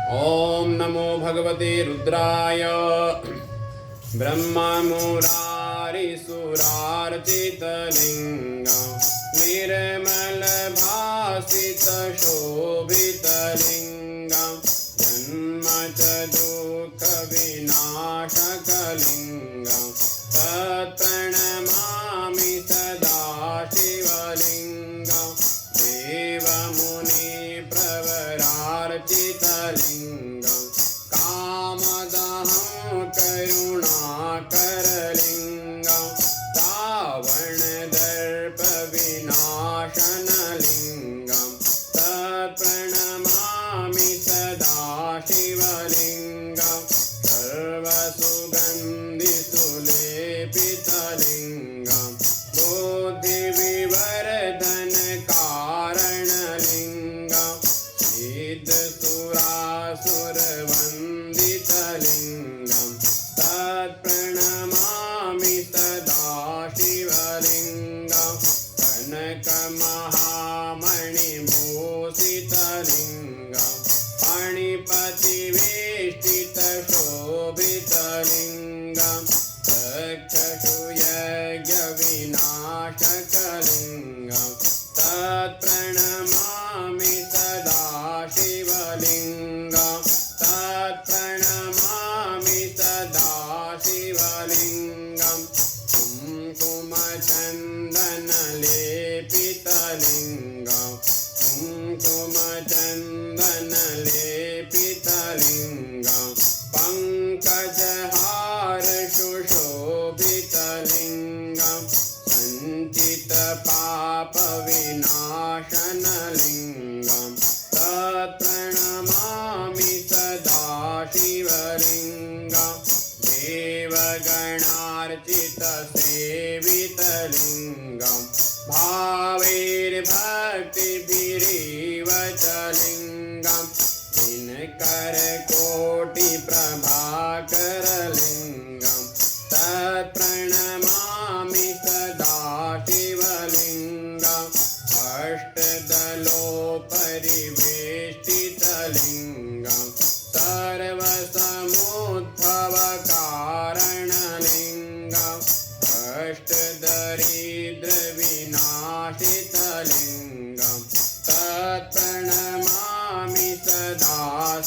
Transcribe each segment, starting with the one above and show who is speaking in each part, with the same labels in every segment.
Speaker 1: ॐ नमो भगवते रुद्राय ब्रह्ममुरारिसुरार्चितलिङ्गं निर्मलभासितशोभितलिङ्गं जन्म च दुःखविनाशकलिङ्गं तत्प्रणमामि सदा शिवलिङ्गं देवमुनिप्रवरार्चितलिङ्गं कामदहं करुणाकरलिङ्गं रावणदर्पविनाशनलिङ्गं तत्प्रणमामि सदा शिवलिङ्गं सर्वसुगन्धिसुलेपितलिङ्गं बुद्धिविवर्धनकारणलिङ्गं सिद्धसुरासुरवन्दितलिङ्गं तत्प्रणमामि सदा शिवलिङ्गं कनकमहामणिभूषितलिङ्गं फणिपतिवेष्टितशोभितलिङ्गं चक्षुयज्ञविनाशकलिङ्गं तत्प्रणमामि सदा शिवलिङ्गं तत्प्रणमामि सदा शिवलिङ्गं कुङ्कुमचन्दनलेपितलिङ्गं कुङ्कुमचन्दनलेपितलिङ्गं पङ्कजहारशुशोभितलिङ्गं सञ्चितपापविनाशनलिङ्गं तत्प्रणमामि सदा शिवलिङ्गं देवगणार्चितसेवितलिङ्गं भावैर्भक्तिभिरीव च लिङ्गं दिनकरकोटिप्रभाकरलिङ्गं तत्प्रणमामि सदा शिवलिङ्गम् अष्टदलोपरिवेष्टितलिङ्गं सर्वसमुद्भवकारणलिङ्गम् अष्टदरिद्रविनाशितलिङ्गं तत्प्रणमामि सदा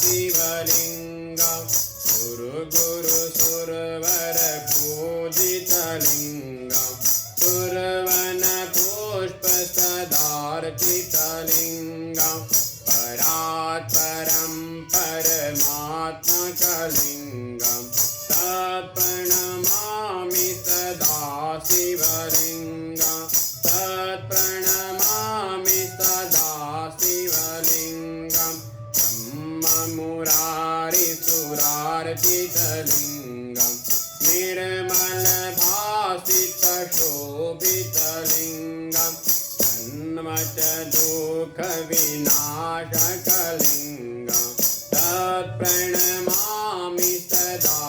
Speaker 1: शिवलिङ्गं सुरगुरुसुरवरपूजितलिङ्गं सुरवनपुष्पसदार्चितलिङ्गं परात्परं परमात्मकलिङ्गं तत्प्रणमामि सदा शिवलिङ्गं तत्प्रणमामि सदा शिवलिङ्गं ब्रह्ममुरारिसुरार्चितलिङ्गं निर्मलभासितशोभितलिङ्गं जन्म च दुःखविनाशकलिङ्गं तत्प्रणमामि सदा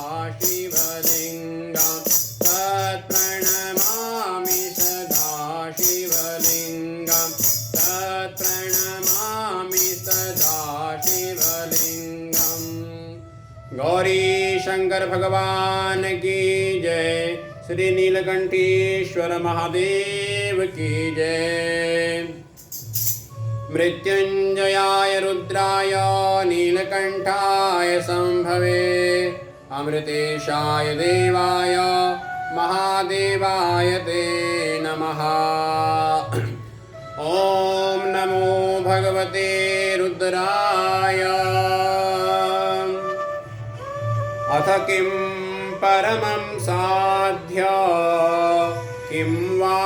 Speaker 1: शिवलिङ्गं तत्प्रणमामि सदा शिवलिङ्गं तत्प्रणमामि सदा शिवलिङ्गम् गौरी शंकर भगवान की जय। श्री नीलकंठेश्वर महादेव की जय। मृत्युंजयाय रुद्राय नीलकंठाय संभवे अमृतेशाय देवाय महादेवाय ते नमः। ओम नमो भगवते रुद्राय। अथ किं परमं साध्य किं वा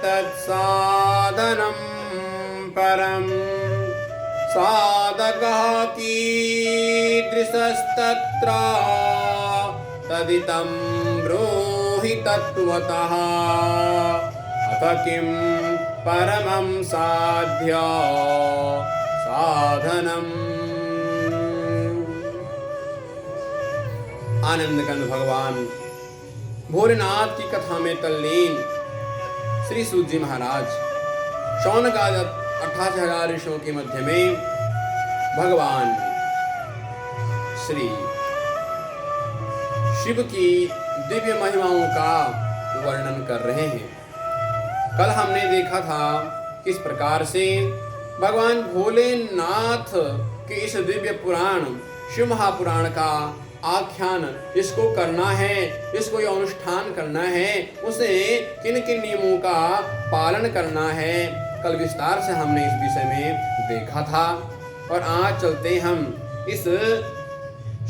Speaker 1: तत्साधनं परं साधकः कीदृशस्तत्र तदितं ब्रूहि तत्त्वतः। अथ किं परमं साध्य साधनम्। आनंदकंद भगवान भोलेनाथ की कथा में तल्लीन श्री सूत जी महाराज शौनक आदि 88,000 ऋषियों के मध्य में भगवान श्री शिव की दिव्य महिमाओं का वर्णन कर रहे हैं। कल हमने देखा था किस प्रकार से भगवान भोलेनाथ के इस दिव्य पुराण शिव महापुराण का आख्यान इसको करना है, इसको ये अनुष्ठान करना है, उसे किन किन नियमों का पालन करना है, कल विस्तार से हमने इस विषय में देखा था। और आज चलते हम इस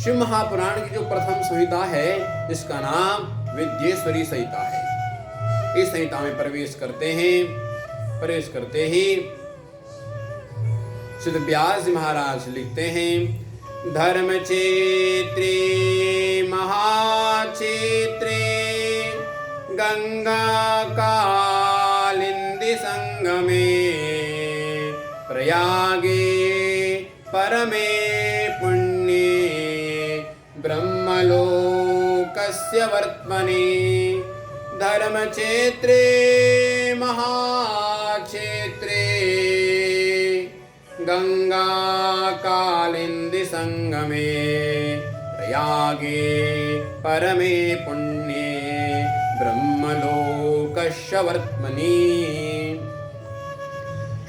Speaker 1: शिव महापुराण की जो प्रथम संहिता है, इसका नाम विद्येश्वरी संहिता है। इस संहिता में प्रवेश करते ही श्री व्यास जी महाराज लिखते हैं, धर्म क्षेत्रे महाक्षेत्रे गंगा कालिंदी संगमे प्रयागे परमे पुण्ये ब्रह्मलोकस्य वर्त्मने। धर्म क्षेत्रे महाक्षेत्रे गंगा कालिंदी संगमे प्रयागे परमे पुण्ये ब्रह्मलोकस्य वर्त्मनि।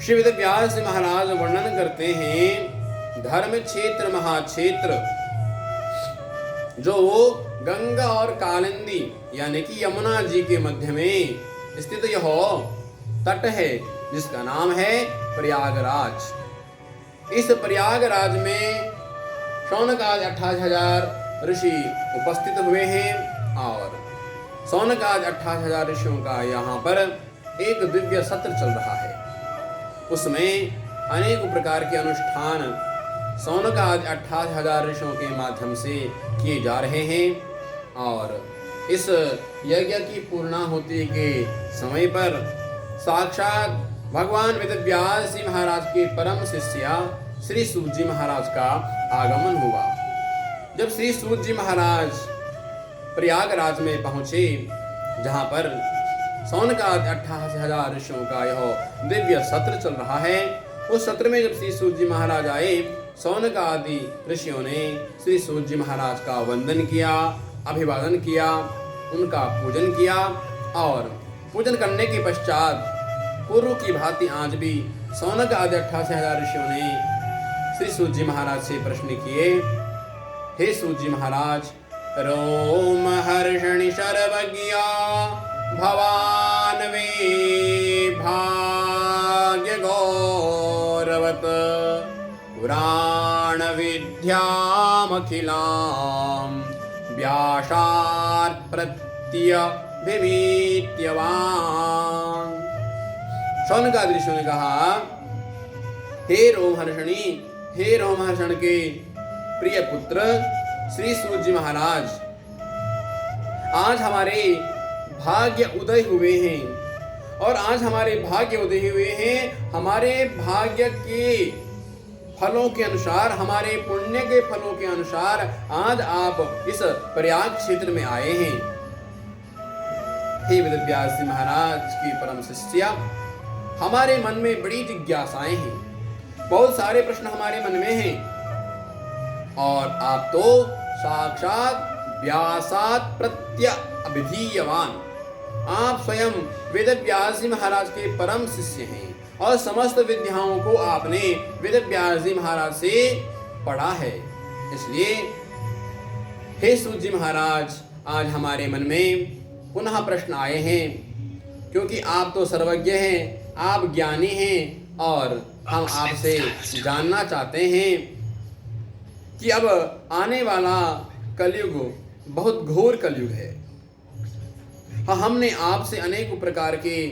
Speaker 1: श्री वेद व्यास महाराज वर्णन करते हैं, धर्म क्षेत्र महाक्षेत्र जो गंगा और कालिंदी यानी कि यमुना जी के मध्य में स्थित यह तट है, जिसका नाम है प्रयागराज। इस प्रयागराज में शौनकादि 28,000 ऋषि उपस्थित हुए हैं और शौनकादि 28,000 ऋषियों का यहाँ पर एक दिव्य सत्र चल रहा है। उसमें अनेक प्रकार के अनुष्ठान शौनकादि 28,000 ऋषियों के माध्यम से किए जा रहे हैं और इस यज्ञ की पूर्णाहुति के समय पर साक्षात भगवान वेदव्यास जी महाराज के परम शिष्य श्री सूत जी महाराज का आगमन हुआ। जब श्री सूत जी महाराज प्रयागराज में पहुंचे, जहां पर शौनकादि 28,000 ऋषियों का यह दिव्य सत्र चल रहा है, उस सत्र में जब श्री सूत जी महाराज आए, शौनकादि ऋषियों ने श्री सूत जी महाराज का वंदन किया, अभिवादन किया, उनका पूजन किया और पूजन करने के पश्चात पूर्व की भांति आज भी शौनकादि 88,000 ऋषियों ने श्री सूत जी महाराज से प्रश्न किए, हे सूत जी महाराज, रोम हर्षणि सर्वज्ञा भवान वे भाग्य गौरवत पुराण विद्याम अखिलाम व्यासात् प्रत्य विमीत्यवान। शौनकादि ऋषियों ने कहा, हे रोमहर्षणी, हे रोमहर्षण के प्रिय पुत्र श्री सूत जी महाराज, आज हमारे भाग्य उदय हुए हैं और आज हमारे भाग्य उदय हुए हैं। हमारे भाग्य के फलों के अनुसार, हमारे पुण्य के फलों के अनुसार आज आप इस प्रयाग क्षेत्र में आए हैं। हे वेदव्यास जी महाराज की परम शिष्य, हमारे मन में बड़ी जिज्ञासाएं हैं, बहुत सारे प्रश्न हमारे मन में हैं और आप तो साक्षात व्यासात् प्रत्य अभिधीयवान, आप स्वयं वेदव्यास जी महाराज के परम शिष्य हैं और समस्त विद्याओं को आपने वेदव्यास जी महाराज से पढ़ा है। इसलिए हे सूत जी महाराज, आज हमारे मन में पुनः प्रश्न आए हैं, क्योंकि आप तो सर्वज्ञ हैं, आप ज्ञानी हैं और हम आपसे जानना चाहते हैं कि अब आने वाला कलयुग बहुत घोर कलयुग है। हमने आपसे अनेक प्रकार के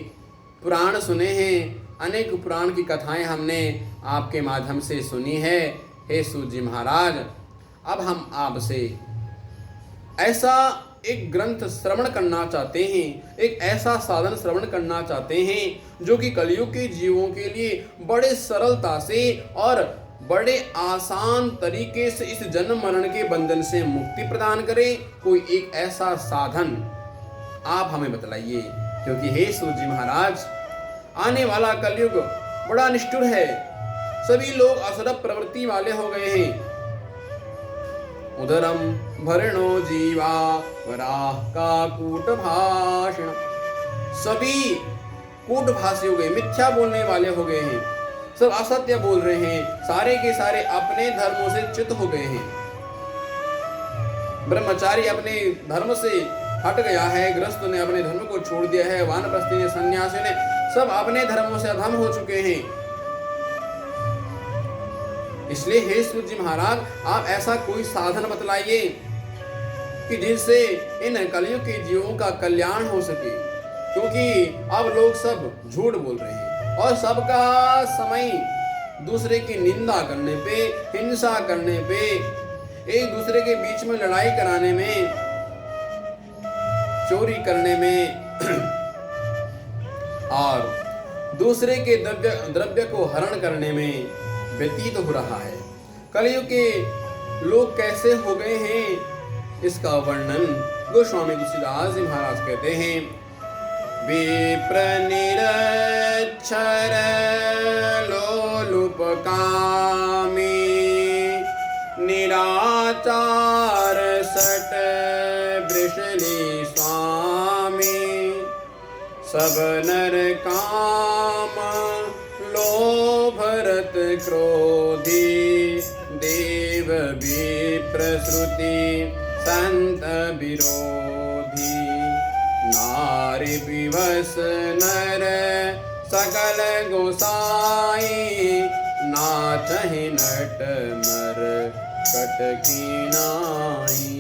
Speaker 1: पुराण सुने हैं, अनेक पुराण की कथाएं हमने आपके माध्यम से सुनी है। हे सूत जी महाराज, अब हम आपसे ऐसा एक ग्रंथ श्रवण करना चाहते हैं, एक ऐसा साधन श्रवण करना चाहते हैं जो कि कलयुग के जीवों के लिए बड़े सरलता से और बड़े आसान तरीके से इस जन्म मरण के बंधन से मुक्ति प्रदान करे। कोई एक ऐसा साधन आप हमें बतलाइए, क्योंकि हे सूत जी महाराज, आने वाला कलयुग बड़ा निष्ठुर है। सभी लोग असुर प्रवृत्ति वाले हो गए हैं उदरम भरणो जीवा वराह का कूट भाषण। सभी कूटभाषी हो गए, मिथ्या बोलने वाले हो गए हैं, सब असत्य बोल रहे हैं, सारे के सारे अपने धर्मों से च्युत हो गए हैं। ब्रह्मचारी अपने धर्म से हट गया है, गृहस्थ ने अपने धर्म को छोड़ दिया है, वानप्रस्थी ने, सन्यासी ने, सब अपने धर्मों से अधम हो चुके हैं। इसलिए हे सूत जी महाराज, आप ऐसा कोई साधन बतलाइए कि जिनसे इन कलयुग के जीवों का कल्याण हो सके, क्योंकि अब लोग सब झूठ बोल रहे हैं और सबका समय दूसरे की निंदा करने पे, हिंसा करने पे, एक दूसरे के बीच में लड़ाई कराने में, चोरी करने में और दूसरे के द्रव्य को हरण करने में व्यतीत हो रहा है। कलयुग के लोग कैसे हो गए हैं, इसका वर्णन गोस्वामी तुलसीदास जी महाराज कहते हैं। विप्र निरक्षर लोलुप कामी, निराचार सट वृषली स्वामी, सब नर काम लोभ रत क्रोधी, देव विप्र श्रुति संत विरोधी, नारी विवश नर सकल गोसाई, नाचहि नट मर कटकी नाई।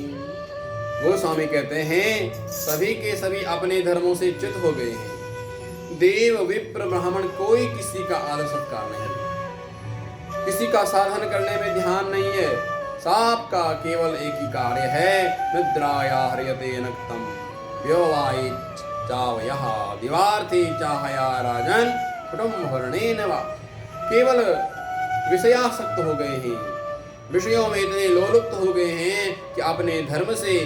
Speaker 1: गोस्वामी कहते हैं सभी के सभी अपने धर्मों से च्युत हो गए हैं। देव विप्र ब्राह्मण कोई किसी का आदर सत्कार नहीं, किसी का साधन करने में ध्यान नहीं है, सबका केवल एक ही कार्य है, निद्राया हरियते नक्तम व्योवाई चावयः दिवार्थी चाहया राजन कुटुंब हरणेन वा। केवल विषयासक्त हो गए हैं, विषयों में इतने लोलुप्त हो गए हैं कि अपने धर्म से,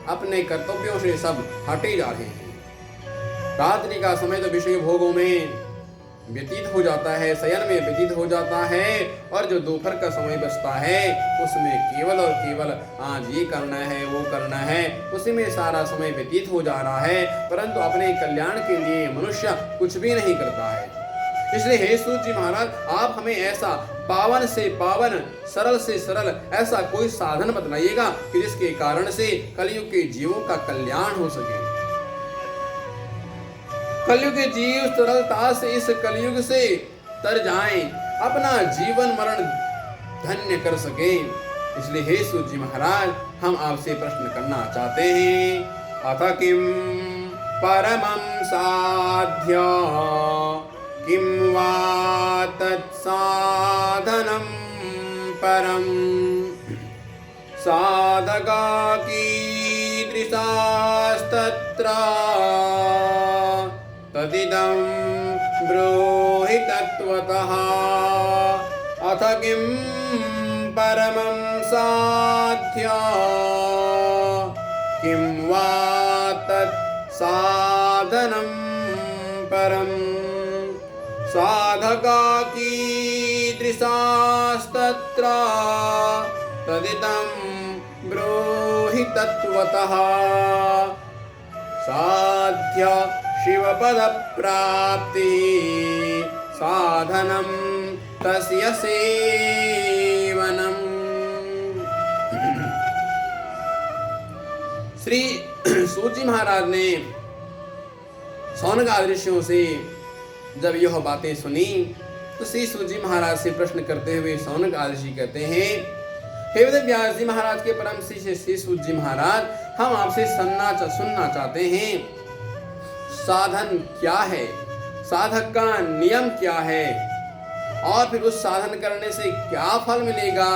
Speaker 1: अपने कर्तव्यों से सब हटे जा रहे हैं। रात्रि का समय तो विषय भोगों में व्यतीत हो जाता है, शयन में व्यतीत हो जाता है, और जो दोपहर का समय बचता है उसमें केवल और केवल आज ये करना है, वो करना है, उसी में सारा समय व्यतीत हो जा रहा है, परंतु अपने कल्याण के लिए मनुष्य कुछ भी नहीं करता है। इसलिए हे सूत जी महाराज, आप हमें ऐसा पावन से पावन, सरल से सरल ऐसा कोई साधन बतलाइएगा कि जिसके कारण से कलयुग के जीवों का कल्याण हो सके। कलयुग के जीव सरलता से इस कलयुग से तर जाएं, अपना जीवन मरण धन्य कर सके। इसलिए हे सूत जी महाराज, हम आपसे प्रश्न करना चाहते हैं। अथ किम परमं साध्य, किं वा तत्साधनं परं, साधका कीदृशास्तत्र, तदिदं ब्रूहि तत्त्वतः। अथ किं परमं साध्य, किं वा तत्साधनं परं, साधका कीदृशास्तत्र, तदिदं ब्रूहि तत्त्वतः। साध्य शिवपद प्राप्ति, साधनं तस्य सेवनम्। श्री सूत जी महाराज ने शौनक ऋषियों से जब यह बातें सुनी तो श्री सूत जी महाराज से प्रश्न करते हुए शौनक ऋषि कहते हैं, हे वेद व्यास जी महाराज के परम शिष्य श्री सूत जी महाराज, हम आपसे सुनना चाहते हैं, साधन क्या है, साधक का नियम क्या है, और फिर उस साधन करने से क्या फल मिलेगा,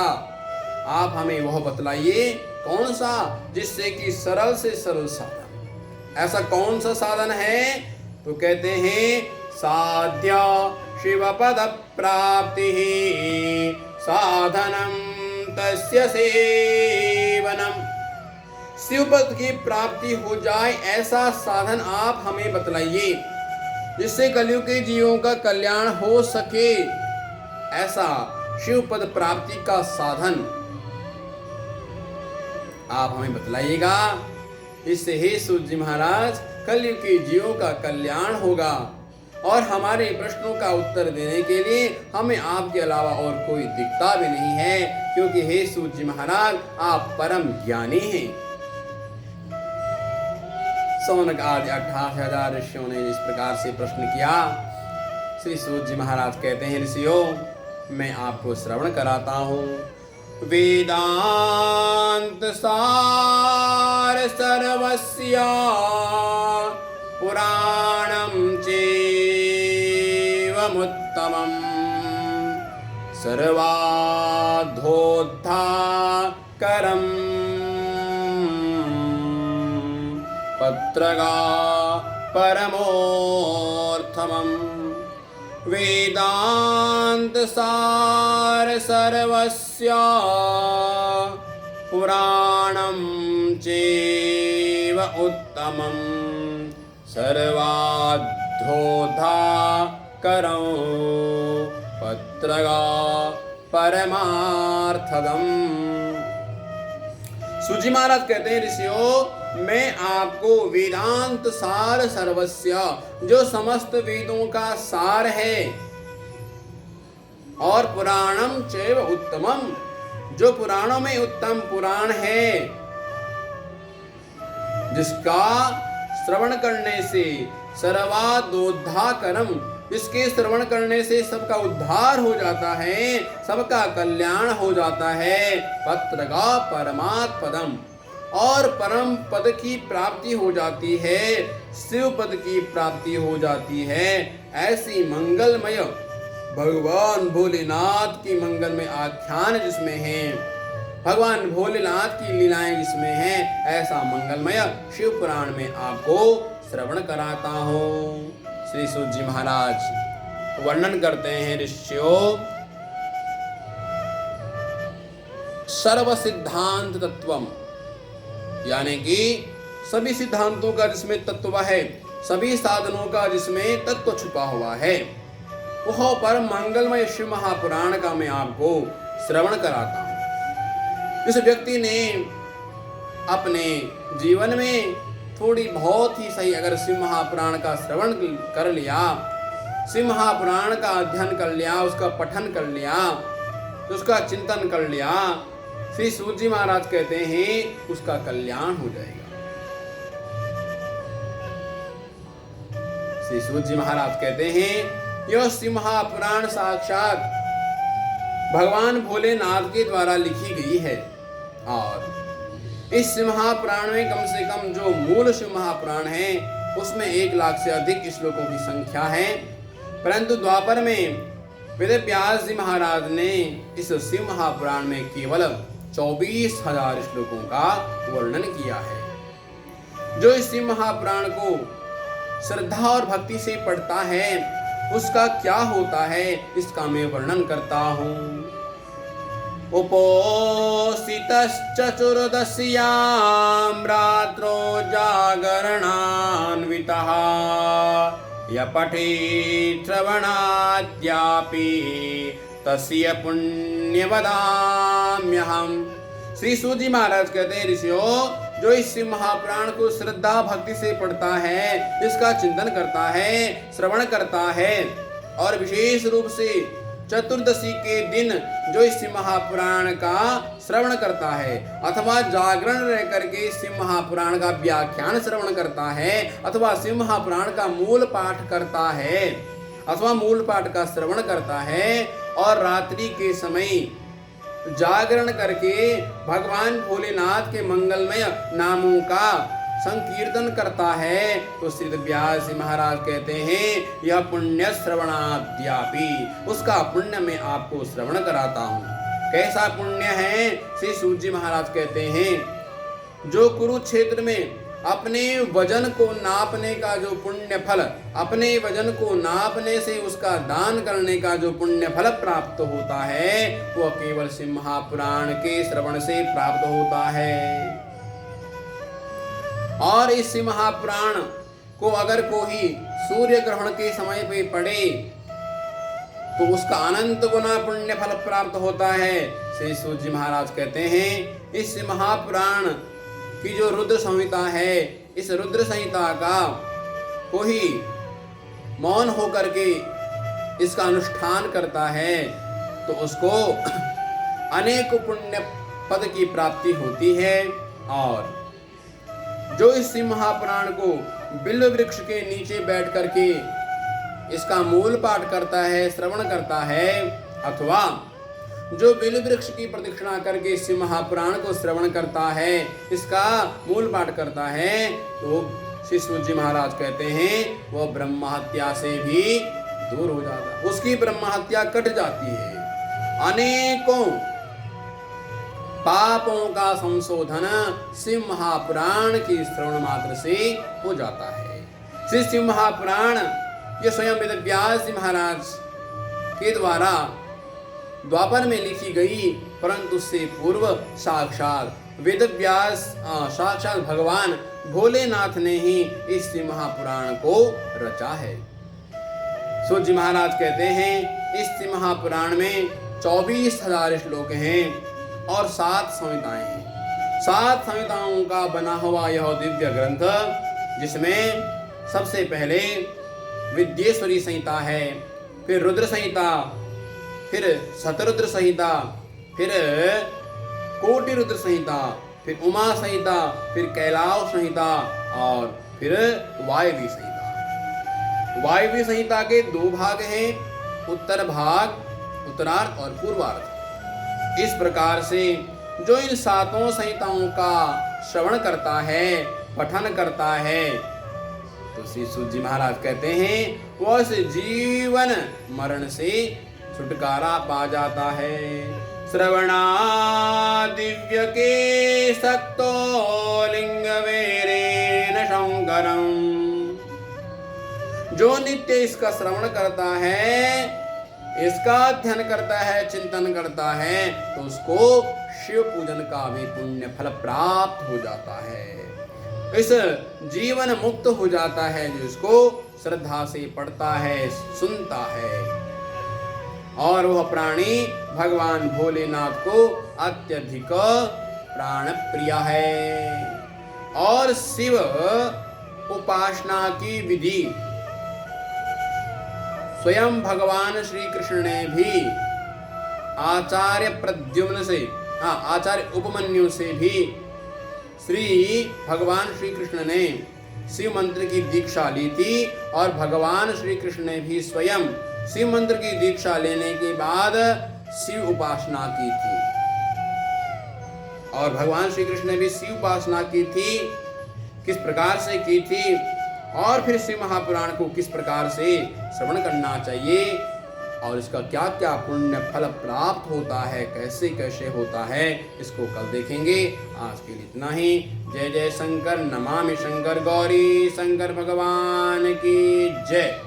Speaker 1: आप हमें वह बतलाइए। कौन सा, जिससे कि सरल से सरल साधन, ऐसा कौन सा साधन है? तो कहते हैं साध्य शिवपद प्राप्ति, साधनम तस्य सेवनम। शिवपद की प्राप्ति हो जाए ऐसा साधन आप हमें बतलाइए, जिससे कलयुग के जीवों का कल्याण हो सके। ऐसा शिवपद प्राप्ति का साधन आप हमें बतलाइएगा। इससे हे सूत जी महाराज, कलयुग के जीवों का कल्याण होगा और हमारे प्रश्नों का उत्तर देने के लिए हमें आपके अलावा और कोई दिखता भी नहीं है, क्योंकि हे सूत जी महाराज आप परम ज्ञानी हैं। सौनक आदि 28,000 ऋषियों ने इस प्रकार से प्रश्न किया। श्री सूत जी महाराज कहते हैं, ऋषियों मैं आपको श्रवण कराता हूँ। वेदांत सार सर्वस्य पुराणं चैवमुत्तमं सर्वाद्धोद्धाकरं पत्रगा परमोत्तमम्। वेदांत सार सर्वस्य पुराणं चैव उत्तमं सर्वाद्धोद्धाकरं पत्रगा परमार्थदम्। सूजी महाराज कहते हैं, ऋषियों मैं आपको वेदांत सार सर्वस्य, जो समस्त वेदों का सार है, और पुराणम चैव उत्तमम, जो पुराणों में उत्तम पुराण है, जिसका श्रवण करने से सर्वादोद्धाकरम, जिसके श्रवण करने से सबका उद्धार हो जाता है, सबका कल्याण हो जाता है, पत्रगा परमात्पदम, और परम पद की प्राप्ति हो जाती है, शिव पद की प्राप्ति हो जाती है। ऐसी मंगलमय भगवान भोलेनाथ की मंगलमय आख्यान जिसमें है, भगवान भोलेनाथ की लीलाएं जिसमें हैं, ऐसा मंगलमय शिव पुराण में आपको श्रवण कराता हूँ। श्री सूत जी महाराज वर्णन करते हैं, ऋषियों सर्व सिद्धांत तत्वम, यानी कि सभी सिद्धांतों का जिसमें तत्व है, सभी साधनों का जिसमें तत्व छुपा हुआ है, वह परम मंगलमय शिव महापुराण का मैं आपको श्रवण कराता हूँ। जिस व्यक्ति ने अपने जीवन में थोड़ी बहुत ही सही अगर शिव महापुराण का श्रवण कर लिया, शिव महापुराण का अध्ययन कर लिया, उसका पठन कर लिया, उसका चिंतन कर लिया, श्री सूत जी महाराज कहते हैं उसका कल्याण हो जाएगा। श्री सूत जी महाराज कहते हैं यह शिव महापुराण साक्षात भगवान भोलेनाथ के द्वारा लिखी गई है, और इस शिव महापुराण में कम से कम जो मूल शिव महापुराण है उसमें 1 लाख से अधिक श्लोकों की संख्या है, परंतु द्वापर में वेद व्यास जी महाराज ने इस शिव महापुराण में केवल 24,000 श्लोकों का वर्णन किया है। जो इस शिव महापुराण को श्रद्धा और भक्ति से पढ़ता है उसका क्या होता है, इसका मैं वर्णन करता हूँ। उपोषितश्चतुर्दश्यां रात्रो जागरणान्वितः य पठेत् श्रवणाद्यापि तस्य पुण्यवदाम्यहम्। श्री सूत जी महाराज कहते हैं, ऋषियों जो इस शिव महापुराण को श्रद्धा भक्ति से पढ़ता है, इसका चिंतन करता है, श्रवण करता है, और विशेष रूप से चतुर्दशी के दिन जो इस शिव महापुराण का श्रवण करता है, अथवा जागरण रह करके शिव महापुराण का व्याख्यान श्रवण करता है, अथवा शिव महापुराण का मूल पाठ करता है, अथवा मूल पाठ का श्रवण करता है, और रात्रि के समय जागरण करके भगवान भोलेनाथ के मंगलमय नामों का संकीर्तन करता है, तो श्री व्यास जी महाराज कहते हैं यह पुण्य श्रवणाद्यापि, उसका पुण्य मैं आपको श्रवण कराता हूँ। कैसा पुण्य है? श्री सूत जी महाराज कहते हैं जो कुरुक्षेत्र में अपने वजन को नापने का जो पुण्य फल, अपने वजन को नापने से उसका दान करने का जो पुण्य फल प्राप्त होता है, वह केवल शिव महापुराण के श्रवण से प्राप्त होता है। और इस शिव महापुराण को अगर कोई सूर्य ग्रहण के समय पे पढ़े तो उसका अनंत गुना पुण्य फल प्राप्त होता है। श्री सूत जी महाराज कहते हैं इस महापुराण की जो रुद्र संहिता है, इस रुद्र संहिता का कोई मौन होकर के इसका अनुष्ठान करता है तो उसको अनेक पुण्य पद की प्राप्ति होती है। और जो इस महापुराण को बिल्व वृक्ष के नीचे बैठ करके इसका मूल पाठ करता है, श्रवण करता है, अथवा जो बिल्व वृक्ष की प्रदक्षिणा करके इस महापुराण को श्रवण करता है, इसका मूल पाठ करता है, तो श्री सूत जी महाराज कहते हैं वह ब्रह्म हत्या से भी दूर हो जाता है, उसकी ब्रह्म हत्या कट जाती है। अनेकों पापों का संशोधन शिव महापुराण की श्रवण मात्र से हो जाता है। श्री शिव महापुराण ये स्वयं वेद व्यास जी महाराज के द्वारा द्वापर में लिखी गई, परंतु उससे पूर्व साक्षात वेद व्यास साक्षात भगवान भोलेनाथ ने ही इस महापुराण को रचा है। सूत जी महाराज कहते हैं इस महापुराण में 24,000 श्लोक हैं और 7 संहिताएं हैं। 7 संहिताओं का बना हुआ यह दिव्य ग्रंथ, जिसमें सबसे पहले विद्येश्वरी संहिता है, फिर रुद्र संहिता, फिर शतरुद्र संहिता, फिर कोटि रुद्र संहिता, फिर उमा संहिता, फिर कैलाश संहिता और फिर वायवी संहिता। वायवी संहिता के 2 भाग हैं, उत्तर भाग उत्तरार्ध और पूर्वार्ध। इस प्रकार से जो इन 7 संहिताओं का श्रवण करता है, पठन करता है, तो श्री सूत जी महाराज कहते हैं वह जीवन मरण से छुटकारा पा जाता है। श्रवणा दिव्य के सक्तो लिंग वेरेन शंकरम, जो नित्य इसका श्रवण करता है, इसका अध्ययन करता है, चिंतन करता है, तो उसको शिव पूजन का भी पुण्य फल प्राप्त हो जाता है। इस जीवन मुक्त हो जाता है जो इसको श्रद्धा से पढ़ता है, सुनता है। और वह प्राणी भगवान भोलेनाथ को अत्यधिक प्राण प्रिय है। और शिव उपासना की विधि स्वयं भगवान श्री कृष्ण ने भी आचार्य प्रद्युम्न से, आचार्य उपमन्यु से भी श्री भगवान श्री कृष्ण ने शिव मंत्र की दीक्षा ली थी। और भगवान श्री कृष्ण ने भी स्वयं शिव मंत्र की दीक्षा लेने के बाद शिव उपासना की थी। और भगवान श्री कृष्ण ने भी शिव उपासना की थी, किस प्रकार से की थी, और फिर शिव महापुराण को किस प्रकार से श्रवण करना चाहिए, और इसका क्या क्या पुण्य फल प्राप्त होता है, कैसे कैसे होता है, इसको कल देखेंगे। आज के लिए इतना ही। जय जय शंकर, नमामि शंकर, गौरी शंकर भगवान की जय।